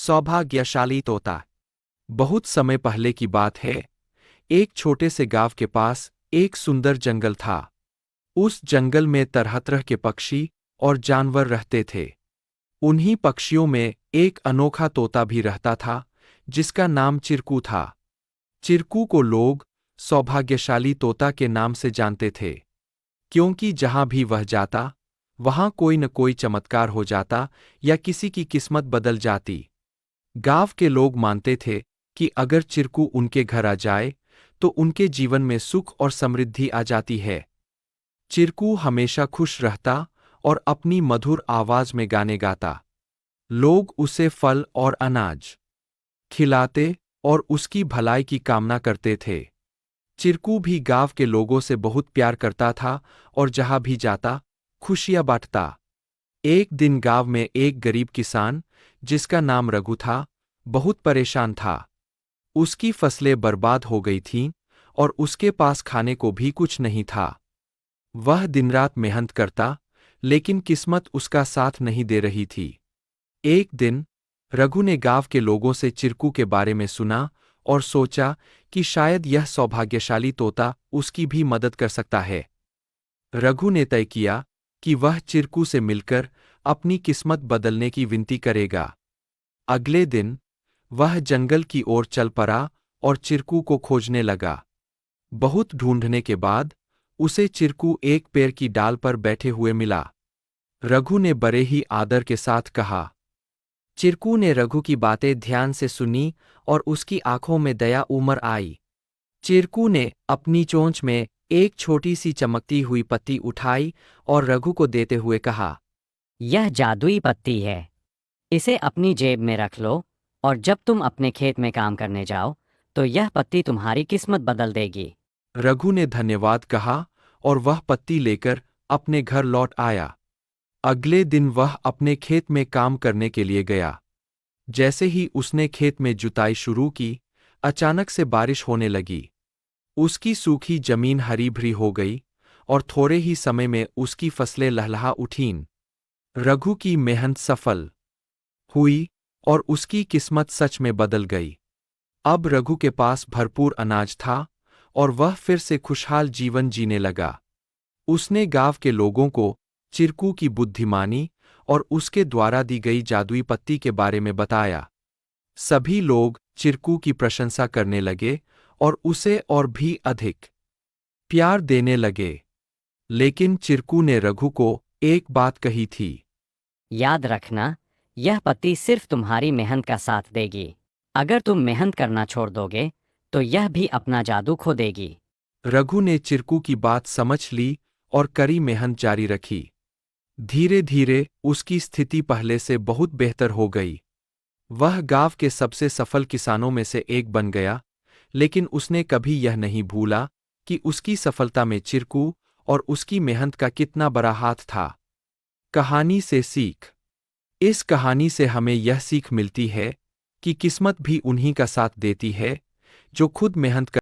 सौभाग्यशाली तोता। बहुत समय पहले की बात है। एक छोटे से गांव के पास एक सुंदर जंगल था। उस जंगल में तरह तरह के पक्षी और जानवर रहते थे। उन्हीं पक्षियों में एक अनोखा तोता भी रहता था, जिसका नाम चिरकू था। चिरकू को लोग सौभाग्यशाली तोता के नाम से जानते थे, क्योंकि जहां भी वह जाता, वहां कोई न कोई चमत्कार हो जाता या किसी की किस्मत बदल जाती। गांव के लोग मानते थे कि अगर चिरकू उनके घर आ जाए, तो उनके जीवन में सुख और समृद्धि आ जाती है। चिरकू हमेशा खुश रहता और अपनी मधुर आवाज में गाने गाता। लोग उसे फल और अनाज खिलाते और उसकी भलाई की कामना करते थे। चिरकू भी गांव के लोगों से बहुत प्यार करता था और जहां भी जाता, खुशियां बांटता। एक दिन गांव में एक गरीब किसान, जिसका नाम रघु था, बहुत परेशान था। उसकी फसलें बर्बाद हो गई थीं और उसके पास खाने को भी कुछ नहीं था। वह दिन-रात मेहनत करता, लेकिन किस्मत उसका साथ नहीं दे रही थी। एक दिन रघु ने गांव के लोगों से चिरकू के बारे में सुना और सोचा कि शायद यह सौभाग्यशाली तोता उसकी भी मदद कर सकता है। रघु ने तय किया कि वह चिरकू से मिलकर अपनी किस्मत बदलने की विनती करेगा। अगले दिन वह जंगल की ओर चल पड़ा और चिरकू को खोजने लगा। बहुत ढूंढने के बाद उसे चिरकू एक पेड़ की डाल पर बैठे हुए मिला। रघु ने बड़े ही आदर के साथ कहा। चिरकू ने रघु की बातें ध्यान से सुनी और उसकी आंखों में दया उमड़ आई। चिरकू ने अपनी चोंच में एक छोटी सी चमकती हुई पत्ती उठाई और रघु को देते हुए कहा, यह जादुई पत्ती है। इसे अपनी जेब में रख लो और जब तुम अपने खेत में काम करने जाओ, तो यह पत्ती तुम्हारी किस्मत बदल देगी। रघु ने धन्यवाद कहा और वह पत्ती लेकर अपने घर लौट आया। अगले दिन वह अपने खेत में काम करने के लिए गया। जैसे ही उसने खेत में जुताई शुरू की, अचानक से बारिश होने लगी। उसकी सूखी जमीन हरी भरी हो गई और थोड़े ही समय में उसकी फसलें लहलहा उठीं। रघु की मेहनत सफल हुई और उसकी किस्मत सच में बदल गई। अब रघु के पास भरपूर अनाज था और वह फिर से खुशहाल जीवन जीने लगा। उसने गांव के लोगों को चिरकू की बुद्धिमानी और उसके द्वारा दी गई जादुई पत्ती के बारे में बताया। सभी लोग चिरकू की प्रशंसा करने लगे और उसे और भी अधिक प्यार देने लगे। लेकिन चिरकू ने रघु को एक बात कही थी। याद रखना, यह पत्ती सिर्फ तुम्हारी मेहनत का साथ देगी। अगर तुम मेहनत करना छोड़ दोगे, तो यह भी अपना जादू खो देगी। रघु ने चिरकू की बात समझ ली और कड़ी मेहनत जारी रखी। धीरे धीरे उसकी स्थिति पहले से बहुत बेहतर हो गई। वह गांव के सबसे सफल किसानों में से एक बन गया, लेकिन उसने कभी यह नहीं भूला कि उसकी सफलता में चिरकू और उसकी मेहनत का कितना बड़ा हाथ था। कहानी से सीख। इस कहानी से हमें यह सीख मिलती है कि किस्मत भी उन्हीं का साथ देती है, जो खुद मेहनत